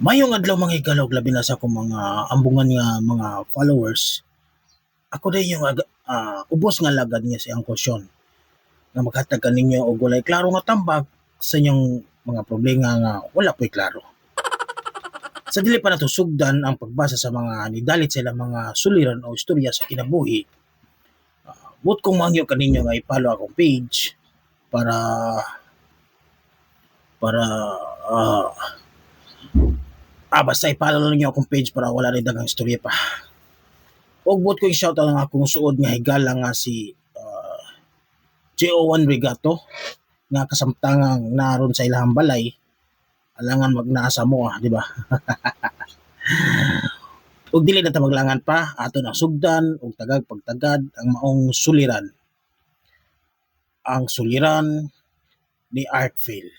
Mayong adlaw mga higalog labi na sa akong mga ambungan nga mga followers. Ako din yung ubos nga lagad niya sa iyang kusyon nga maghatag kaninyo og walay klaro nga tambag sa inyong mga problema nga wala po'y klaro. Sa dili pa nato sugdan ang pagbasa sa mga nidalit sa ilang mga suliran o istorya sa kinabuhi, but kung mangyo kaninyo nga i-follow akong page para para ah basta i-follow lang niyo akong page para wala rin dagang istorya pa. Og but ko i-shout out ang akong suod nga higala nga si JO1 Regato nga kasamtangang naron sa ilahang balay alangan magnaasa mo di ba? Ug dili na ta maglangan pa ato na sugdan og tagag pagtagad ang maong suliran. Ang suliran ni Artfield.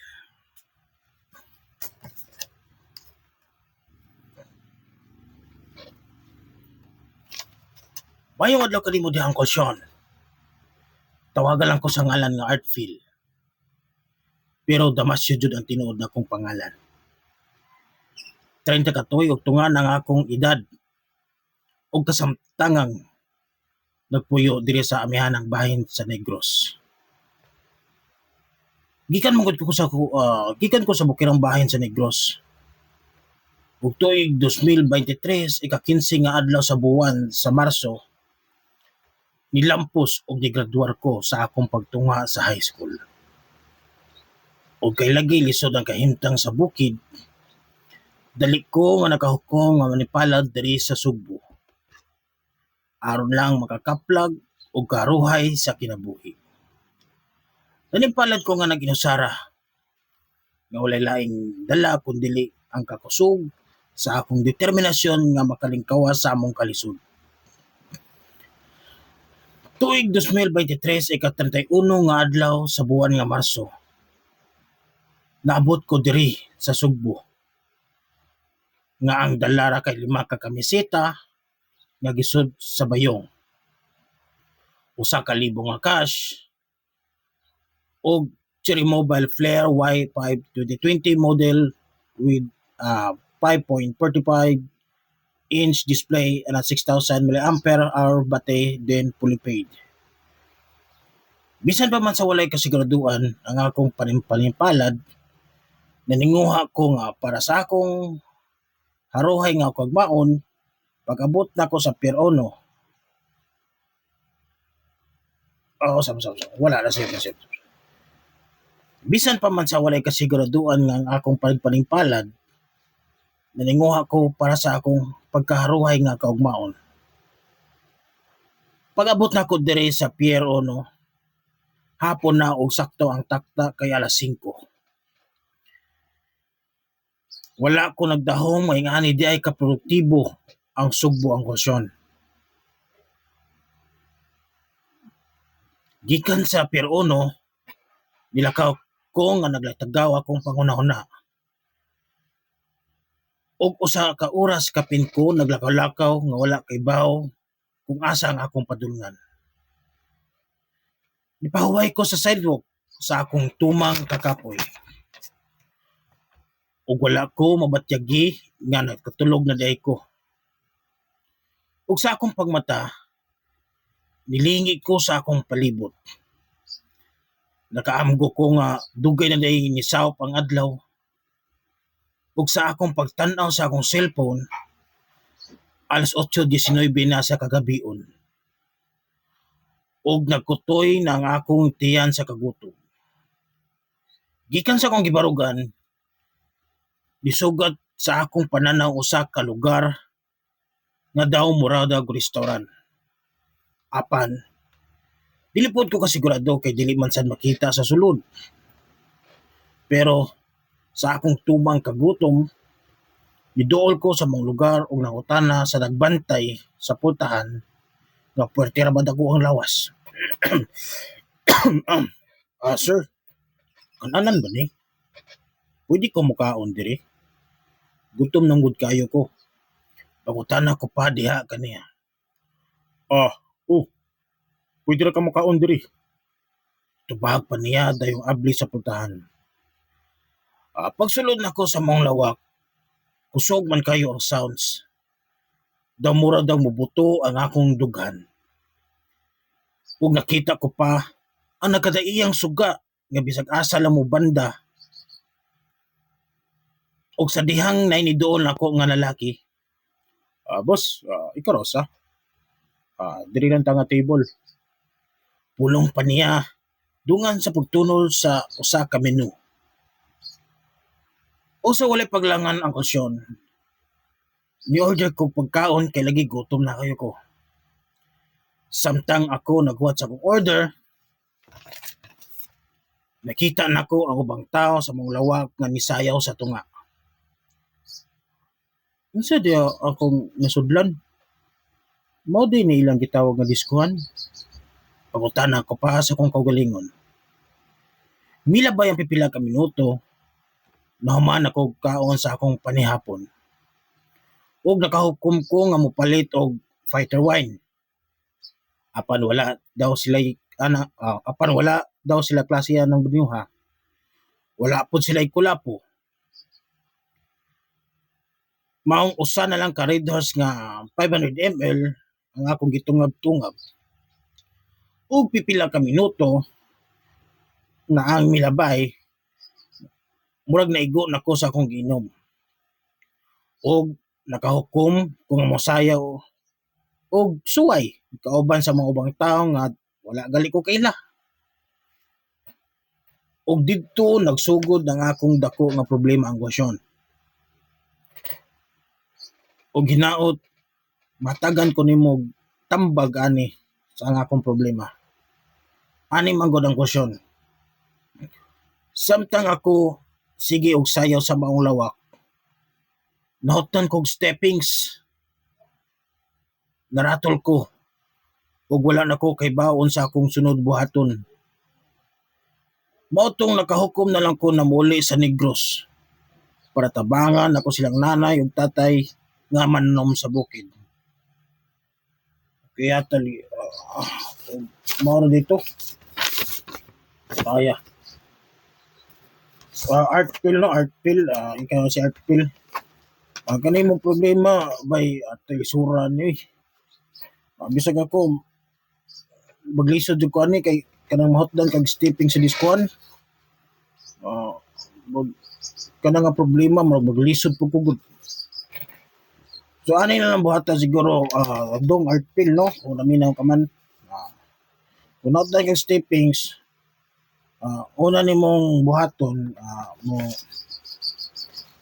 Mayong adlaw kanimo dihang kusyon. Tawagan lang ko sa ngalan nga Artfield. Pero Damasio jud ang tinuod na akong pangalan. 30 ka tuig ug tunga ang akong edad ug kasamtangang nagpuyo diri sa amihanang bahin sa Negros. Gikan ko sa bukirang bahin sa Negros. Ug tuig 2023 ika-15 nga adlaw sa buwan sa Marso nilampos og nigraduar ko sa akong pagtunga sa high school. O kay lagi lisod ang kahimtang sa bukid, dali ko nga nakahukom nga manipalad diri sa Sugbo. Aron lang makakaplag o karuhay sa kinabuhi. Nanimpalad ko nga naginusara nga walay laing dala kundili ang kakusog sa akong determinasyon nga makalingkawa sa among kalisod. Tuig 2023 ika-31 nga adlaw sa buwan nga Marso. Naabot ko diri sa Sugbo. Nga ang dalara kay 5 ka kamiseta nga gisud sa bayong. 1,000 nga cash og Cherry Mobile Flare Y5 2020 model with 5.45 inch display and a 6,000 mAh battery then fully paid. Bisan pa man sa walay kasiguraduan ang akong panimpalad, naninguha ko nga para sa akong haruhay nga kagbaon pag-abot na ko sa Pier 1. Wala na siya. Bisan pa man sa walay kasiguraduan nga ang akong panimpalad, naninguha ko para sa akong pagkaharuhay nga kaugmaon. Pag-abot na ko diri sa Pier 1, hapon na og sakto ang takta kay alas 5. Wala ko nagdahong maingani di ay kaproduktibo ang Sugbo ang kusyon. Gikan sa Pier 1, nilakaw ko nga naglatagaw akong pangunahuna. Og usa ka oras kapin ko naglakaw-lakaw nga wala kay baw kung asa ang akong padulngan. Nipahuway ko sa sidewalk sa akong tumang kakapoy. Ug wala ko mabatyagi nga nagkatulog na day ko. Ug sa akong pagmata, nilingi ko sa akong palibot. Nakaamgo ko nga dugay na day nisawop ang adlaw. Ug sa akong pagtan-aw sa akong cellphone, alas 8:19 na sa kagabion. Ug nagkutoy na ang akong tiyan sa kagutom. Gikan sa akong gibarugan, nisugat sa akong pananaw usa ka lugar nga daw murada og restaurant. Apan, dili pod ko kasigurado kay dili man sad makita sa sulod. Pero sa akong tumang kagutom, niduol ko sa mga lugar o nangutana sa nagbantay sa pultahan nga puwerte ra ba dako ang lawas. Sir, kananan ba ni? Pwede ko mukaon diri? Gutom nang gud kayo ko. Pangutana ko pa diha kaniya. Pwede ra ka mukaon diri. Tubag pa niya dayong abli sa pultahan. Pagsulod nako sa mong lawak, kusog man kayo ang sounds. Daw mura daw mubuto ang akong dughan. Ug nakita ko pa ang nagkadaiyang suga nga bisag asa lang mo banda. Og sa dihang nainidoon ako nga lalaki. Boss, ikaw Rosa. Diri lang ta nga table. Pulong pa niya dungan sa pagtunol sa usa ka menu. O sa walay paglangan ang kusyon, ni-order ko pagkaon kay lagi gutom na kayo ko. Samtang ako nagwat sa akong order, nakita nako ang ubang tao sa mong lawak nga nisayaw sa tunga. Unsa diya akong nasudlan? Mao din ni ilang gitawag nga diskuhan. Pagutana ko pa sa akong kaugalingon. Mila ba yung pipila ka minuto, nahuman ako kaon sa akong panihapon. Ug nakahukom ko nga mopalit og fighter wine. Apan wala daw sila klase ng binyuha. Wala pud sila kulapo. Maong usa na lang ka Red Horse nga 500 ml ang akong gitungab-tungab. Ug pipila ka minuto na ang milabay murag naigo nako sa akong giinom. Og nakahukom kung mosayaw og suway kauban sa mga ubang tawo nga wala gali ko kaila. Og didto nagsugod ang akong dako nga problema ang kwasyon. Og hinaot matagan ko nimo tambag ani sa ang akong problema. Ani man gud ang kwasyon. Samtang ako sige og sayaw sa maong lawak, nahotan kog steppings. Naratol ko ug wala na ko kay baon sa akong sunod buhaton. Mautong nakahukom na lang ko na muli sa Negros para tabangan ako silang nanay ug tatay nga manom sa bukid. Kaya tali mao na dito. Kaya art pill no, art pill. Ikaw si art pill. Kanay mo problema bay atay sura ni. Bisag ako maglisod jud ko ani kay kanang mahotdan kag stepping sa diskuan. Kanang nga problema maglisod pud ko. So ani na lang buhatan siguro dong art pill no, o naminaw ka man. Kung mahotdan kag steppings, una nimong buhaton mo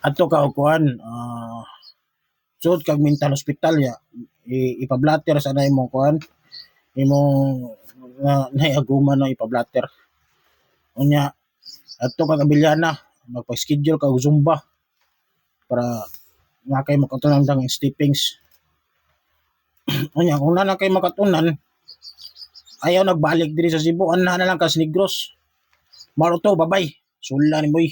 ato ka kuan sud kag mental hospital ya ipablatter sa na imong kuan imong naiaguman no ipablatter unya ato ka kabilyana magpa-schedule ka og zumba para nga kay makatunan ang steppings. Unya kung na kay makatunan ayaw nagbalik diri sa Cebu ana na lang ka sa Negros. Maro to babay. Sula ni boy.